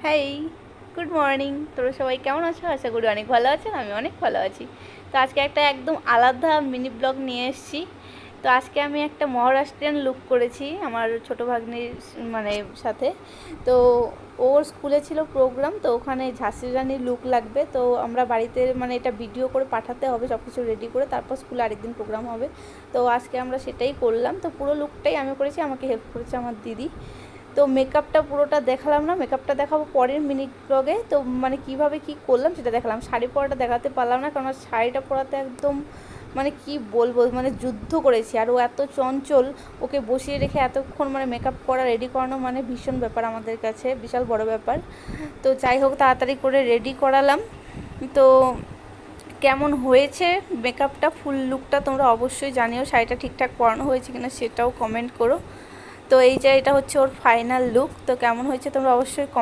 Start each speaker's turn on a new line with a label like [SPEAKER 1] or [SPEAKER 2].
[SPEAKER 1] হেই, good morning. তোরা সবাই কেমন আছো? আশা করি অনেক ভালো আছেন। আমি অনেক ভালো আছি। তো আজকে একটা একদম আলাদা মিনি ব্লগ নিয়ে এসেছি। তো আজকে আমি একটা মহারাষ্ট্রিয়ান লুক করেছি আমার ছোটো ভাগ্নির মানে সাথে। তো ওর স্কুলে ছিল প্রোগ্রাম, তো ওখানে ঝাঁসি রানীর লুক লাগবে। তো আমরা বাড়িতে মানে এটা ভিডিও করে পাঠাতে হবে, সব কিছু রেডি করে, তারপর স্কুলে আরেকদিন প্রোগ্রাম হবে। তো আজকে আমরা সেটাই করলাম। তো পুরো লুকটাই আমি করেছি, আমাকে হেল্প করেছে আমার দিদি। তো মেকআপটা পুরোটা দেখালাম না, মেকআপটা দেখাবো পরের মিনিট ব্লগে। তো মানে কীভাবে কী করলাম সেটা দেখালাম। শাড়ি পরাটা দেখাতে পারলাম না, কারণ শাড়িটা পরাতে একদম মানে কি বলবো, মানে যুদ্ধ করেছি। আর ও এত চঞ্চল, ওকে বসিয়ে রেখে এতক্ষণ মানে মেকআপ করা রেডি করানো মানে ভীষণ ব্যাপার আমাদের কাছে, বিশাল বড় ব্যাপার। তো যাই হোক, তাড়াতাড়ি করে রেডি করালাম। তো কেমন হয়েছে মেকআপটা, ফুল লুকটা তোমরা অবশ্যই জানিও। শাড়িটা ঠিকঠাক পরানো হয়েছে কিনা সেটাও কমেন্ট করো। তো এই যে এটা হচ্ছে ওর ফাইনাল লুক। তো কেমন হয়েছে তোমরা অবশ্যই